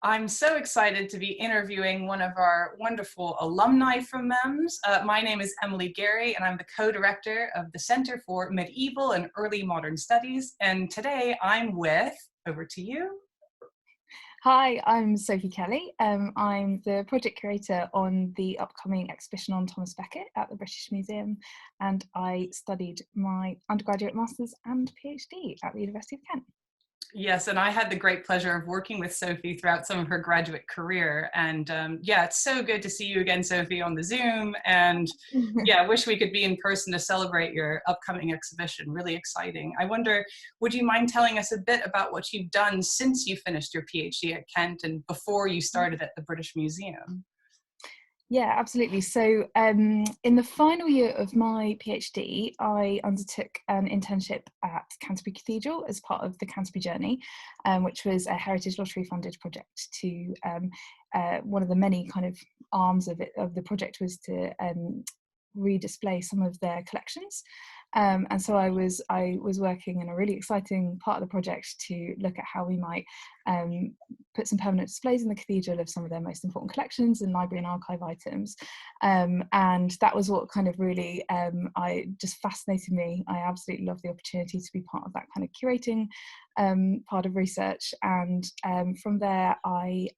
I'm so excited to be interviewing one of our wonderful alumni from MEMS. My name is Emily Gary, and I'm the co-director of the Center for Medieval and Early Modern Studies. And today I'm with, over to you. Hi, I'm Sophie Kelly. I'm the project curator on the upcoming exhibition on Thomas Becket at the British Museum, and I studied my undergraduate, master's and PhD at the University of Kent. Yes, and I had the great pleasure of working with Sophie throughout some of her graduate career. And yeah, it's so good to see you again, Sophie, on the Zoom. And yeah, I wish we could be in person to celebrate your upcoming exhibition. Really exciting. I wonder, would you mind telling us a bit about what you've done since you finished your PhD at Kent and before you started at the British Museum? Yeah, absolutely. So in the final year of my PhD, I undertook an internship at Canterbury Cathedral as part of the Canterbury Journey, which was a Heritage Lottery funded project to one of the many kind of arms of the project was to redisplay some of their collections. And so I was working in a really exciting part of the project to look at how we might put some permanent displays in the cathedral of some of their most important collections and library and archive items. And that was what kind of really I just fascinated me. I absolutely love the opportunity to be part of that kind of curating part of research. And from there, I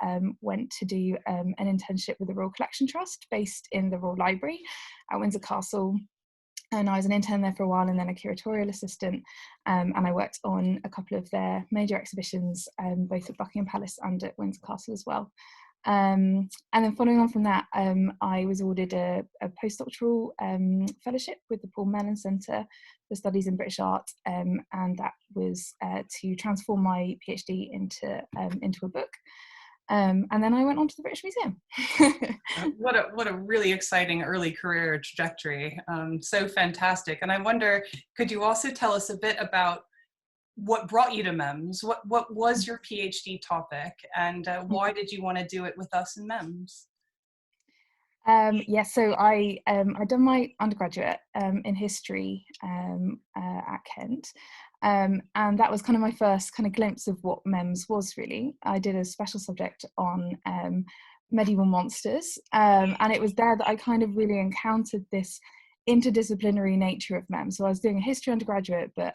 went to do an internship with the Royal Collection Trust based in the Royal Library at Windsor Castle. And I was an intern there for a while and then a curatorial assistant. And I worked on a couple of their major exhibitions, both at Buckingham Palace and at Windsor Castle as well. And then following on from that, I was awarded a postdoctoral fellowship with the Paul Mellon Centre for Studies in British Art. And that was to transform my PhD into a book. And then I went on to the British Museum. What a really exciting early career trajectory. So fantastic. And I wonder, could you also tell us a bit about what brought you to MEMS? What was your PhD topic, and why did you want to do it with us in MEMS? Yeah, so I done my undergraduate in history at Kent, and that was kind of my first kind of glimpse of what MEMS was really. I did a special subject on medieval monsters, and it was there that I kind of really encountered this interdisciplinary nature of MEMS. So I was doing a history undergraduate, but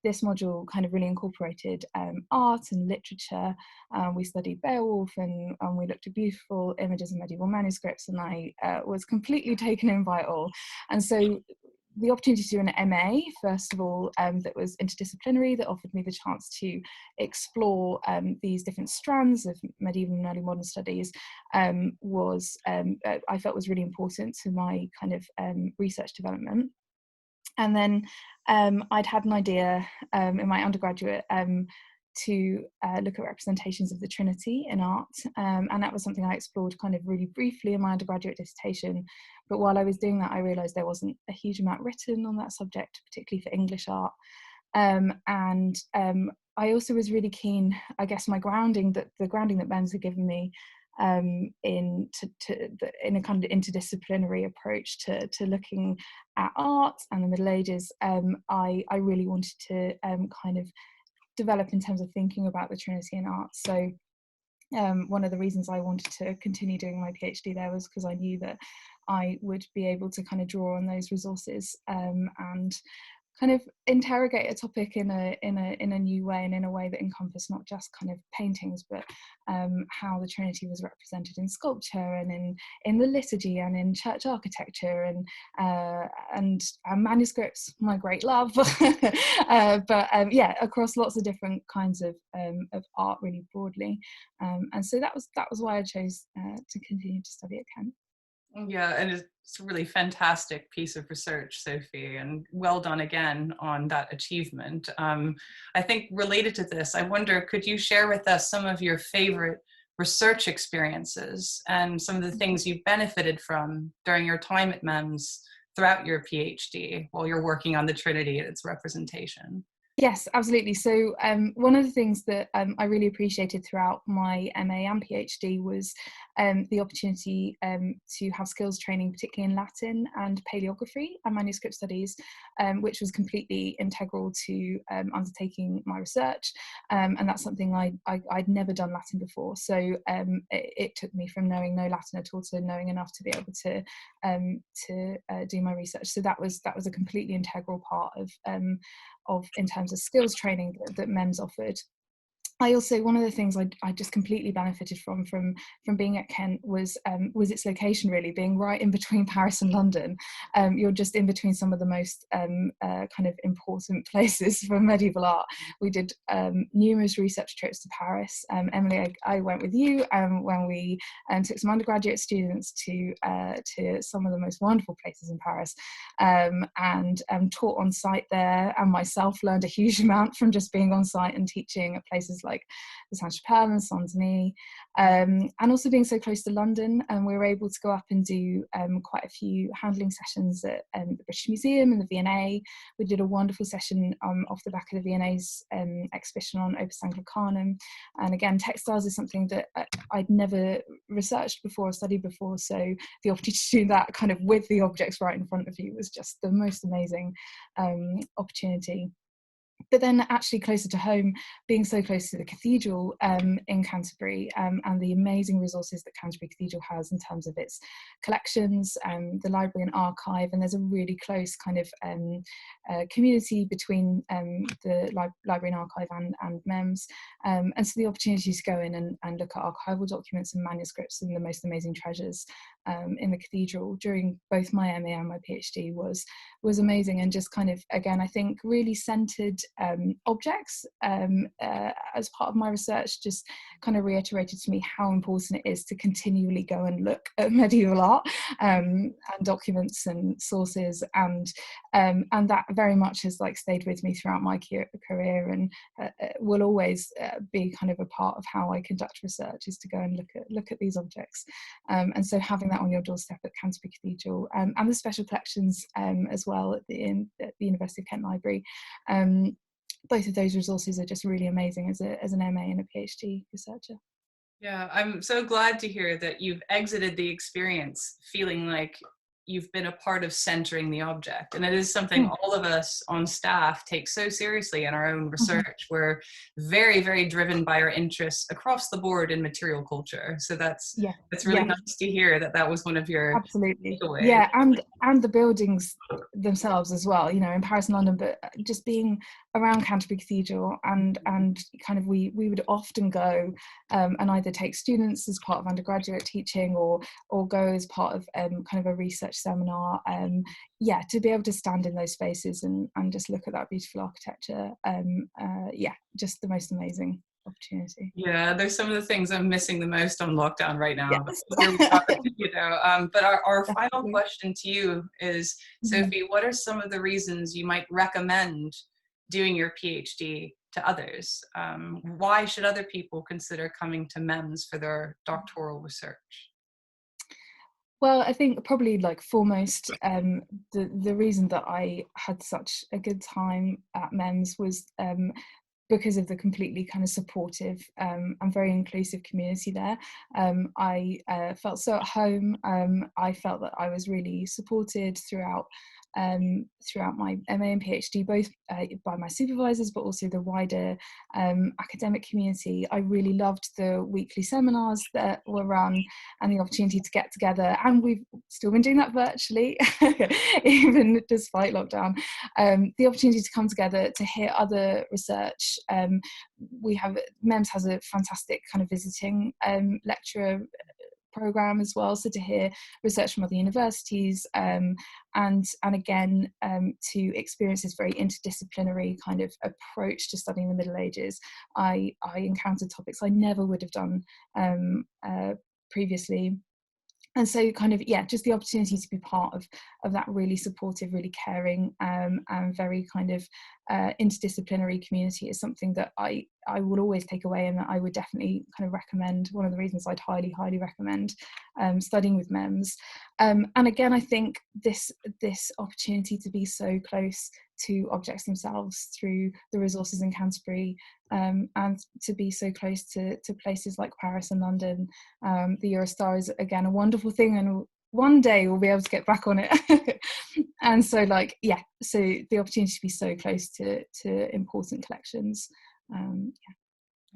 this module kind of really incorporated art and literature. We studied Beowulf and we looked at beautiful images of medieval manuscripts, and I was completely taken in by it all. And so the opportunity to do an MA, first of all, that was interdisciplinary, that offered me the chance to explore these different strands of medieval and early modern studies, I felt was really important to my kind of research development. And then I'd had an idea in my undergraduate to look at representations of the Trinity in art. And that was something I explored kind of really briefly in my undergraduate dissertation. But while I was doing that, I realised there wasn't a huge amount written on that subject, particularly for English art. I also was really keen, I guess, the grounding that MEMS had given me in a kind of interdisciplinary approach to looking at art and the Middle Ages. I really wanted to kind of develop in terms of thinking about the Trinity in art. So one of the reasons I wanted to continue doing my PhD there was because I knew that I would be able to kind of draw on those resources and kind of interrogate a topic in a new way, and in a way that encompassed not just kind of paintings, but how the Trinity was represented in sculpture and in the liturgy and in church architecture and manuscripts, my great love, yeah, across lots of different kinds of art, really broadly. And so that was why I chose to continue to study at Kent. Yeah, and it's a really fantastic piece of research, Sophie, and well done again on that achievement. I think related to this, I wonder, could you share with us some of your favorite research experiences and some of the things you benefited from during your time at MEMS throughout your PhD while you're working on the Trinity and its representation? Yes, absolutely. So one of the things that I really appreciated throughout my MA and PhD was the opportunity to have skills training, particularly in Latin and paleography and manuscript studies, which was completely integral to undertaking my research. And that's something I'd never done Latin before. So it took me from knowing no Latin at all to knowing enough to be able to do my research. So that was a completely integral part of in terms of skills training that MEMS offered. I also, one of the things I just completely benefited from being at Kent was its location, really being right in between Paris and London. You're just in between some of the most kind of important places for medieval art. We did numerous research trips to Paris. Emily, I went with you when we took some undergraduate students to some of the most wonderful places in Paris, and taught on site there, and myself learned a huge amount from just being on site and teaching at places like the Saint-Tropez and Saint-Denis, and also being so close to London. And we were able to go up and do quite a few handling sessions at the British Museum and the V&A. We did a wonderful session off the back of the V&A's exhibition on Opus Anglicanum. And again, textiles is something that I'd never researched before or studied before, so the opportunity to do that kind of with the objects right in front of you was just the most amazing opportunity. But then actually closer to home, being so close to the cathedral in Canterbury, and the amazing resources that Canterbury Cathedral has in terms of its collections, the library and archive, and there's a really close kind of community between the library and archive and MEMS, and so the opportunity to go in and look at archival documents and manuscripts and the most amazing treasures in the cathedral during both my MA and my PhD was amazing, and just kind of, again, I think really centered objects as part of my research, just kind of reiterated to me how important it is to continually go and look at medieval art and documents and sources, and that very much has like stayed with me throughout my career, and will always be kind of a part of how I conduct research, is to go and look at these objects, and so having that on your doorstep at Canterbury Cathedral, and the special collections as well at the University of Kent Library. Both of those resources are just really amazing as an MA and a PhD researcher. Yeah, I'm so glad to hear that you've exited the experience feeling like you've been a part of centering the object. And it is something all of us on staff take so seriously in our own research. We're very, very driven by our interests across the board in material culture. So that's really nice to hear that was one of your takeaways. Yeah, and the buildings themselves as well, you know, in Paris and London, but just being around Canterbury Cathedral, and kind of we would often go and either take students as part of undergraduate teaching or go as part of kind of a research seminar, to be able to stand in those spaces and just look at that beautiful architecture, just the most amazing opportunity. Yeah, there's some of the things I'm missing the most on lockdown right now. Yes. Here we are, you know. But our final question to you is, Sophie, what are some of the reasons you might recommend doing your PhD to others? Why should other people consider coming to MEMS for their doctoral research? Well, I think probably like foremost, the reason that I had such a good time at MEMS was because of the completely kind of supportive and very inclusive community there. I felt so at home. I felt that I was really supported throughout my MA and PhD, both by my supervisors, but also the wider academic community. I really loved the weekly seminars that were run and the opportunity to get together. And we've still been doing that virtually, even despite lockdown. The opportunity to come together to hear other research. MEMS has a fantastic kind of visiting lecturer program as well, so to hear research from other universities, and again to experience this very interdisciplinary kind of approach to studying the Middle Ages. I encountered topics I never would have done previously. And so kind of, just the opportunity to be part of that really supportive, really caring, and very kind of interdisciplinary community is something that I will always take away, and that I would definitely kind of recommend. One of the reasons I'd highly, highly recommend studying with MEMS. And again, I think this opportunity to be so close to objects themselves through the resources in Canterbury, and to be so close to places like Paris and London. The Eurostar is again a wonderful thing, and one day we'll be able to get back on it. And so so the opportunity to be so close to important collections.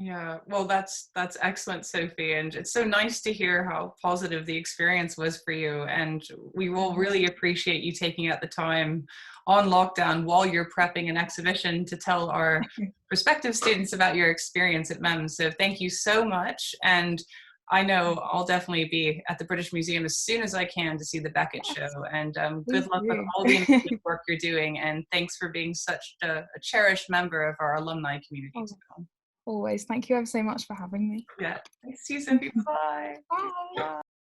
Yeah, well, that's excellent, Sophie, and it's so nice to hear how positive the experience was for you. And we will really appreciate you taking out the time on lockdown while you're prepping an exhibition to tell our prospective students about your experience at MEMS. So thank you so much. And I know I'll definitely be at the British Museum as soon as I can to see the Beckett show. And good luck with all the amazing work you're doing. And thanks for being such a cherished member of our alumni community. Always. Thank you ever so much for having me. Yeah. Thanks, you, Sophie. Bye. Bye.